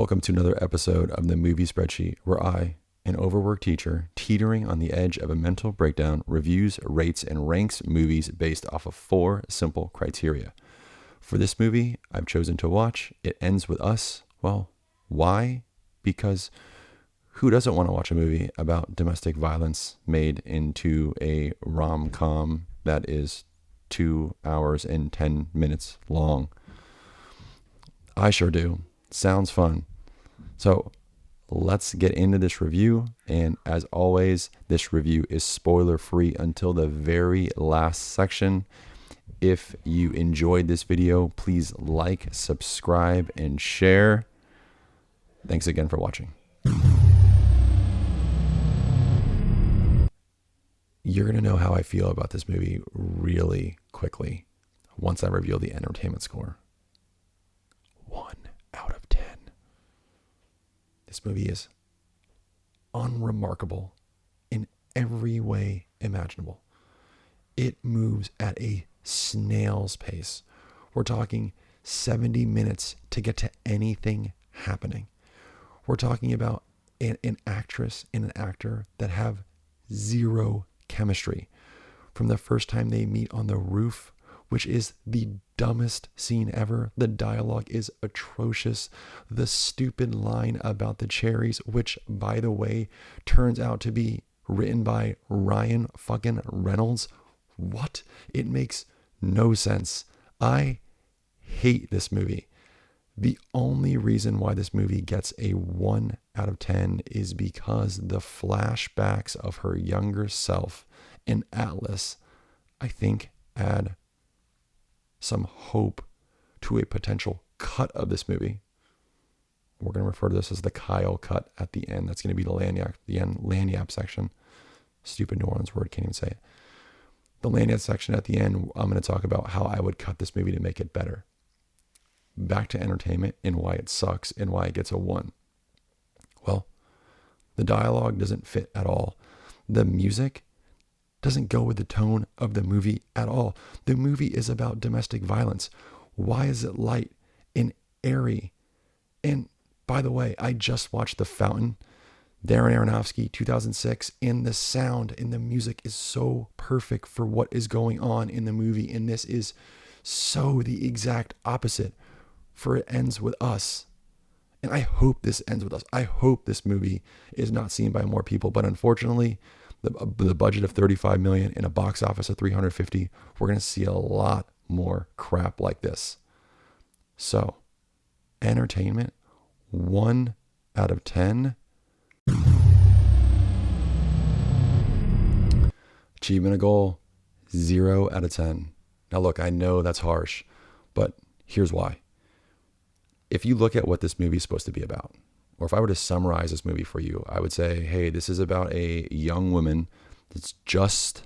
Welcome to another episode of the Movie Spreadsheet, where I, an overworked teacher, teetering on the edge of a mental breakdown, reviews, rates, and ranks movies based off of 4 simple criteria. For this movie I've chosen to watch, It Ends With Us. Well, why? Because who doesn't want to watch a movie about domestic violence made into a rom-com that is 2 hours and 10 minutes long? I sure do. Sounds fun. So let's get into this review. And as always, this review is spoiler free until the very last section. If you enjoyed this video, please like, subscribe, and share. Thanks again for watching. You're going to know how I feel about this movie really quickly once I reveal the entertainment score. 1 out of 10. This movie is unremarkable in every way imaginable. It moves at a snail's pace. We're talking 70 minutes to get to anything happening. We're talking about an actress and an actor that have zero chemistry. From the first time they meet on the roof, which is the dumbest scene ever. The dialogue is atrocious. The stupid line about the cherries, which, by the way, turns out to be written by Ryan fucking Reynolds. What? It makes no sense. I hate this movie. The only reason why this movie gets a 1 out of 10 is because the flashbacks of her younger self in Atlas, I think, add some hope to a potential cut of this movie. We're going to refer to this as the Kyle cut at the end. That's going to be the lanyap section. Stupid New Orleans word, can't even say it. The lanyard section at the end, I'm going to talk about how I would cut this movie to make it better. Back to entertainment and why it sucks and why it gets a 1. Well, the dialogue doesn't fit at all. The music doesn't go with the tone of the movie at all. The movie is about domestic violence. Why is it light and airy? And by the way, I just watched The Fountain, Darren Aronofsky, 2006, and the sound and the music is so perfect for what is going on in the movie. And this is so the exact opposite for It Ends With Us. And I hope this ends with us. I hope this movie is not seen by more people, but unfortunately, the budget of $35 million and a box office of $350, we're going to see a lot more crap like this. So, entertainment, 1 out of 10. Achievement of goal, 0 out of 10. Now look, I know that's harsh, but here's why. If you look at what this movie is supposed to be about, or if I were to summarize this movie for you, I would say, hey, this is about a young woman that's just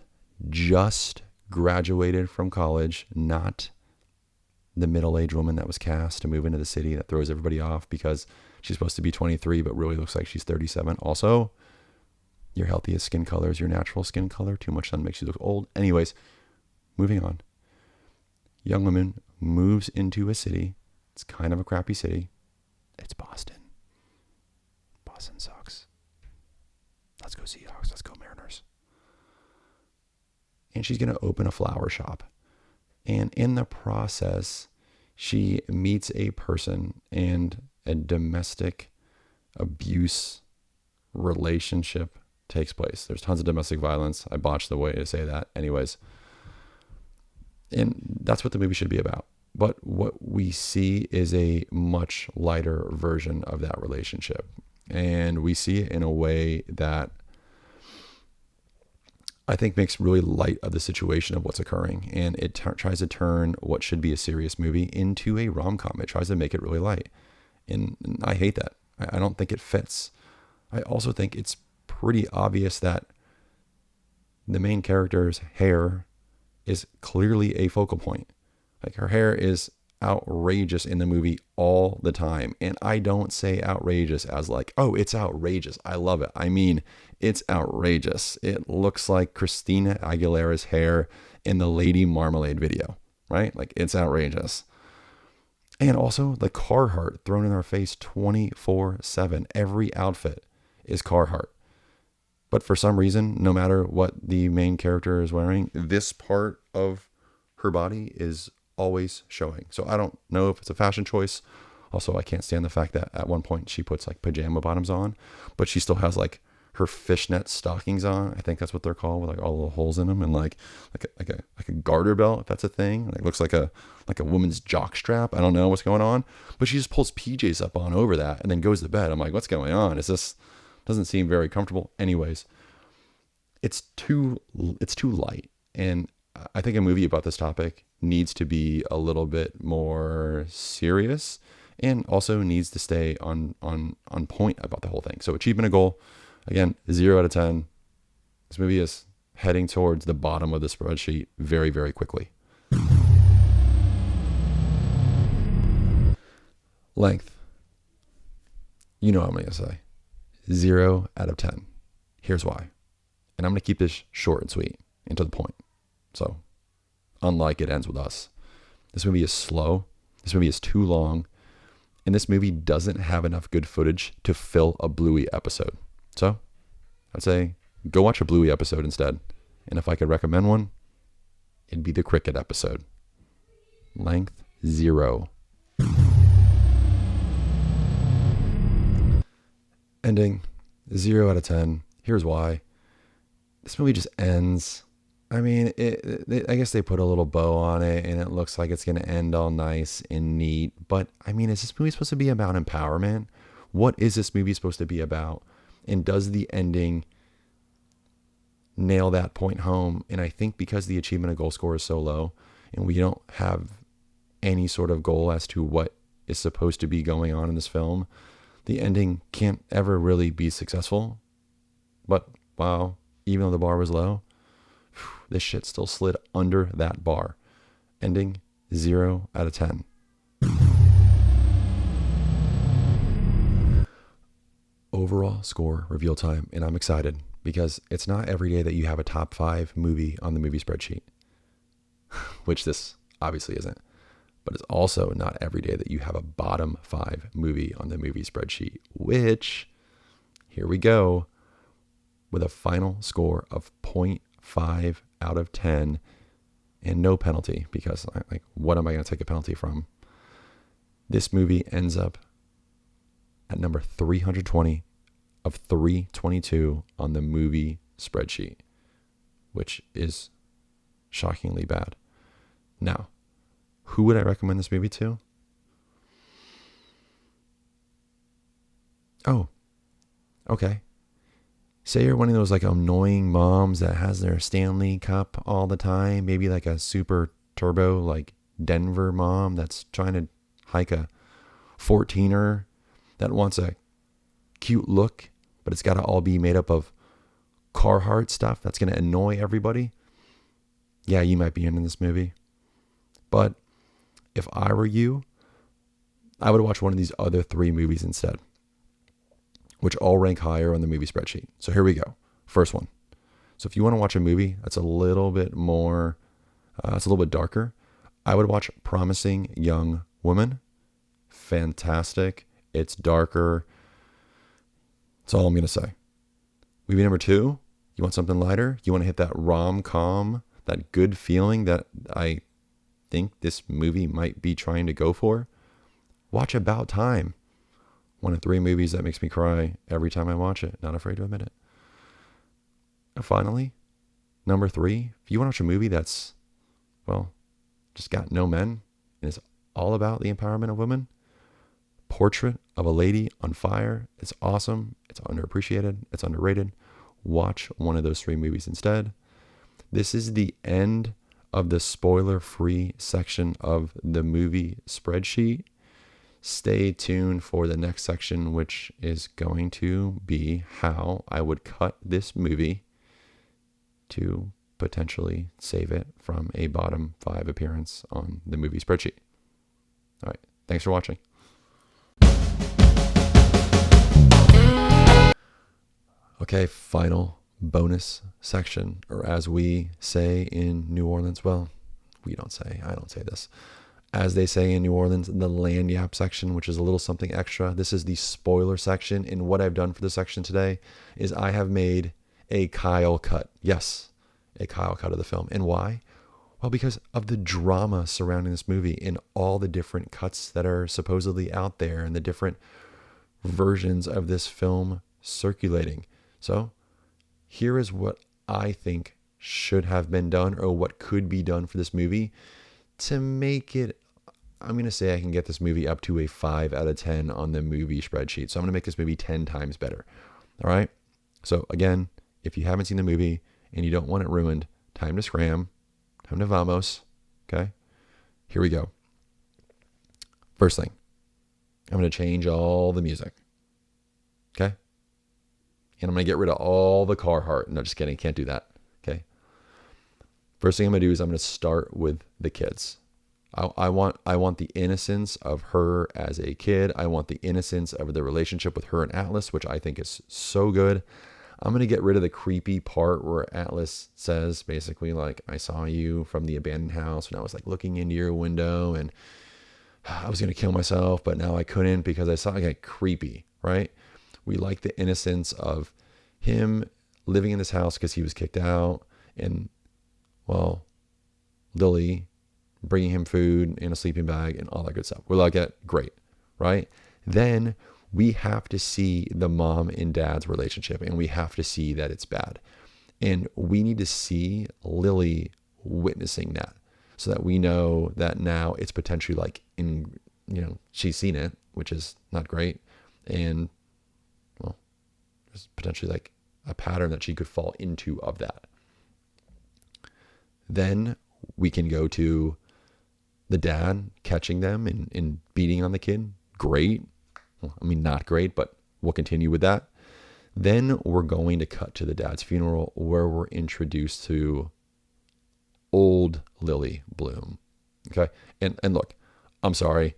graduated from college, not the middle-aged woman that was cast to move into the city that throws everybody off because she's supposed to be 23, but really looks like she's 37. Also, your healthiest skin color is your natural skin color. Too much sun makes you look old. Anyways, moving on. Young woman moves into a city. It's kind of a crappy city. It's Boston. Boston sucks. Let's go Seahawks. Let's go Mariners. And she's going to open a flower shop. And in the process, she meets a person and a domestic abuse relationship takes place. There's tons of domestic violence. I botched the way to say that. Anyways. And that's what the movie should be about. But what we see is a much lighter version of that relationship. And we see it in a way that I think makes really light of the situation of what's occurring. And it tries to turn what should be a serious movie into a rom-com. It tries to make it really light. And I hate that. I don't think it fits. I also think it's pretty obvious that the main character's hair is clearly a focal point. Like, her hair is outrageous in the movie all the time. And I don't say outrageous as like, oh, it's outrageous, I love it. I mean, it's outrageous. It looks like Christina Aguilera's hair in the Lady Marmalade video, right? Like, it's outrageous. And also the Carhartt thrown in our face 24/7. Every outfit is Carhartt. But for some reason, no matter what the main character is wearing, this part of her body is always showing. So I don't know if it's a fashion choice. Also, I can't stand the fact that at one point she puts like pajama bottoms on, but she still has like her fishnet stockings on. I think that's what they're called, with like all the holes in them, and like a garter belt, if that's a thing. Like looks like a woman's jock strap. I don't know what's going on, but she just pulls PJs up on over that and then goes to bed. I'm like, what's going on? Is this doesn't seem very comfortable? Anyways, it's too light, and I think a movie about this topic needs to be a little bit more serious, and also needs to stay on point about the whole thing. So achievement of goal, again, 0 out of 10. This movie is heading towards the bottom of the spreadsheet very, very quickly. Length. You know what I'm going to say. 0 out of 10. Here's why. And I'm going to keep this short and sweet and to the point. So, unlike It Ends With Us, this movie is slow. This movie is too long. And this movie doesn't have enough good footage to fill a Bluey episode. So, I'd say go watch a Bluey episode instead. And if I could recommend one, it'd be the Cricket episode. Length 0. Ending 0 out of 10. Here's why. This movie just ends. I mean, I guess they put a little bow on it and it looks like it's going to end all nice and neat. But I mean, is this movie supposed to be about empowerment? What is this movie supposed to be about? And does the ending nail that point home? And I think because the achievement of goal score is so low and we don't have any sort of goal as to what is supposed to be going on in this film, the ending can't ever really be successful. But wow, even though the bar was low, this shit still slid under that bar. Ending 0 out of 10. Overall score reveal time, and I'm excited because it's not every day that you have a top 5 movie on the movie spreadsheet, which this obviously isn't. But it's also not every day that you have a bottom 5 movie on the movie spreadsheet, which, here we go, with a final score of 0.5 out of 10 and no penalty, because like, what am I going to take a penalty from? This movie ends up at number 320 of 322 on the movie spreadsheet, which is shockingly bad. Now, who would I recommend this movie to? Oh, okay. Say you're one of those like annoying moms that has their Stanley Cup all the time. Maybe like a super turbo like Denver mom that's trying to hike a 14er that wants a cute look, but it's got to all be made up of Carhartt stuff that's going to annoy everybody. Yeah, you might be into this movie. But if I were you, I would watch one of these other 3 movies instead, which all rank higher on the movie spreadsheet. So here we go. First one. So if you want to watch a movie that's a little bit more, it's a little bit darker, I would watch Promising Young Woman. Fantastic. It's darker. That's all I'm going to say. Movie number 2, you want something lighter? You want to hit that rom-com, that good feeling that I think this movie might be trying to go for? Watch About Time. One of 3 movies that makes me cry every time I watch it. Not afraid to admit it. And finally, number 3, if you want to watch a movie that's, well, just got no men and is all about the empowerment of women, Portrait of a Lady on Fire. It's awesome. It's underappreciated. It's underrated. Watch one of those 3 movies instead. This is the end of the spoiler-free section of the movie spreadsheet. Stay tuned for the next section, which is going to be how I would cut this movie to potentially save it from a bottom 5 appearance on the movie spreadsheet. All right. Thanks for watching. Okay, final bonus section, or as we say in New Orleans, well, I don't say this. As they say in New Orleans, the lagniappe section, which is a little something extra. This is the spoiler section. And what I've done for this section today is I have made a Kyle cut. Yes, a Kyle cut of the film. And why? Well, because of the drama surrounding this movie and all the different cuts that are supposedly out there and the different versions of this film circulating. So here is what I think should have been done, or what could be done for this movie to make it, I'm going to say I can get this movie up to a 5 out of 10 on the movie spreadsheet. So I'm going to make this movie 10 times better. All right. So again, if you haven't seen the movie and you don't want it ruined, time to scram, time to vamos. Okay. Here we go. First thing, I'm going to change all the music. Okay. And I'm going to get rid of all the Carhartt. No, just kidding. Can't do that. Okay. First thing I'm going to do is I'm going to start with the kids. I want the innocence of her as a kid. I want the innocence of the relationship with her and Atlas, which I think is so good. I'm going to get rid of the creepy part where Atlas says basically like, I saw you from the abandoned house when I was like looking into your window and I was going to kill myself, but now I couldn't because I saw it. Like, creepy, right? We like the innocence of him living in this house because he was kicked out, and, well, Lily bringing him food and a sleeping bag and all that good stuff. We like it. Great, right? Then we have to see the mom and dad's relationship, and we have to see that it's bad. And we need to see Lily witnessing that so that we know that now it's potentially like she's seen it, which is not great. And, well, there's potentially like a pattern that she could fall into of that. Then we can go to the dad catching them and beating on the kid. Great. Well, I mean, not great, but we'll continue with that. Then we're going to cut to the dad's funeral where we're introduced to old Lily Bloom. Okay. And look, I'm sorry.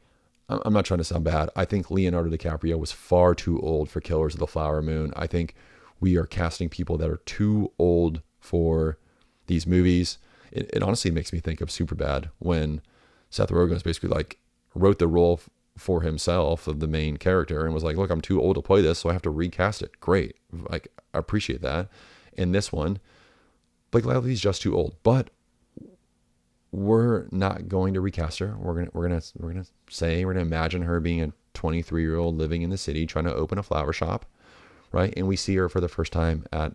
I'm not trying to sound bad. I think Leonardo DiCaprio was far too old for Killers of the Flower Moon. I think we are casting people that are too old for these movies. It honestly makes me think of Superbad when Seth Rogen was basically like wrote the role for himself of the main character and was like, look, I'm too old to play this, so I have to recast it. Great. Like, I appreciate that. In this one, Blake Lively's just too old, but we're not going to recast her. We're gonna imagine her being a 23-year-old living in the city trying to open a flower shop, right? And we see her for the first time at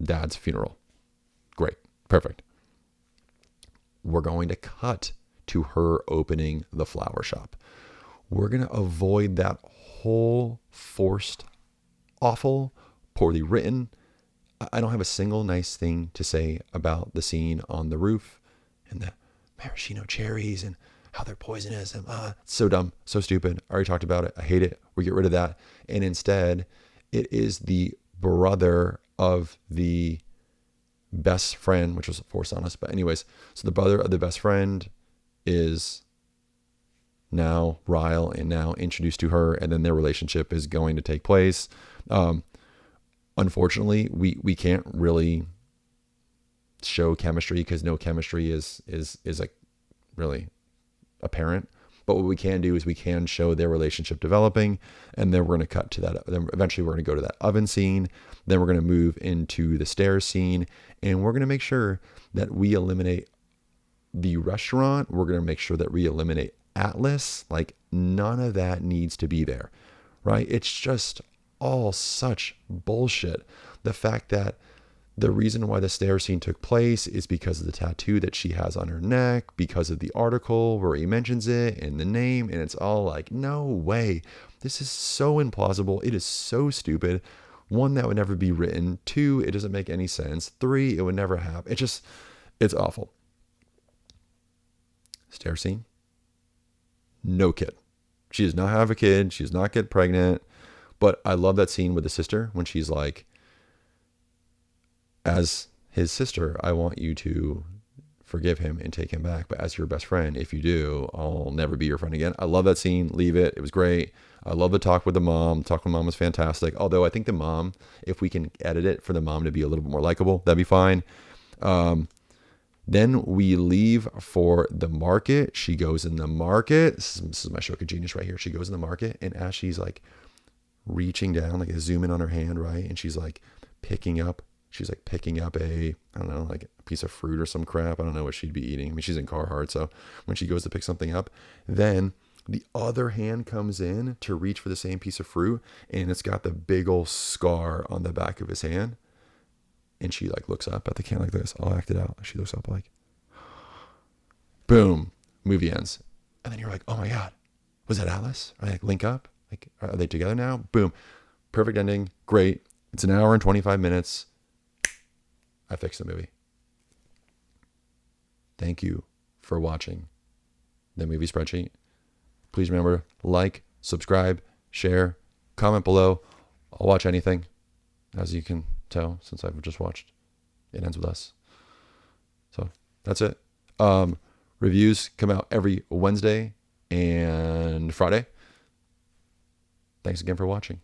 dad's funeral. Great, perfect. We're going to cut to her opening the flower shop. We're gonna avoid that whole forced, awful, poorly written. I don't have a single nice thing to say about the scene on the roof and the maraschino cherries and how they're poisonous and so dumb, so stupid. I already talked about it. I hate it. We get rid of that. And instead, it is the brother of the best friend, which was forced on us. But anyways, so the brother of the best friend is now Ryle and now introduced to her, and then their relationship is going to take place. Unfortunately, we can't really show chemistry because no chemistry is like really apparent. But what we can do is we can show their relationship developing, and then we're going to cut to that. Then eventually we're going to go to that oven scene. Then we're going to move into the stairs scene, and we're going to make sure that we eliminate the restaurant. We're going to make sure that we eliminate Atlas. Like, none of that needs to be there, right? It's just all such bullshit. The fact that the reason why the stair scene took place is because of the tattoo that she has on her neck, because of the article where he mentions it and the name, and it's all like, no way. This is so implausible. It is so stupid. One, that would never be written. Two, it doesn't make any sense. Three, it would never happen. It's awful. Stair scene. No kid. She does not have a kid. She does not get pregnant. But I love that scene with the sister when she's like, as his sister, I want you to forgive him and take him back. But as your best friend, if you do, I'll never be your friend again. I love that scene. Leave it. It was great. I love the talk with the mom. The talk with mom was fantastic. Although I think the mom, if we can edit it for the mom to be a little bit more likable, that'd be fine. Then we leave for the market. She goes in the market. This is my stroke of genius right here. She goes in the market, and as she's like reaching down, like a zoom in on her hand, right? And she's like picking up a, I don't know, like a piece of fruit or some crap. I don't know what she'd be eating. I mean, she's in Carhartt. So when she goes to pick something up, then the other hand comes in to reach for the same piece of fruit, and it's got the big old scar on the back of his hand. And she like looks up at the can like this. I'll act it out. She looks up like, boom, movie ends. And then you're like, oh my God, was that Alice? Are they like link up? Like, are they together now? Boom. Perfect ending. Great. It's an hour and 25 minutes. I fixed the movie. Thank you for watching the Movie Spreadsheet. Please remember, like, subscribe, share, comment below. I'll watch anything, as you can tell, since I've just watched It Ends With Us. So that's it. Reviews come out every Wednesday and Friday. Thanks again for watching.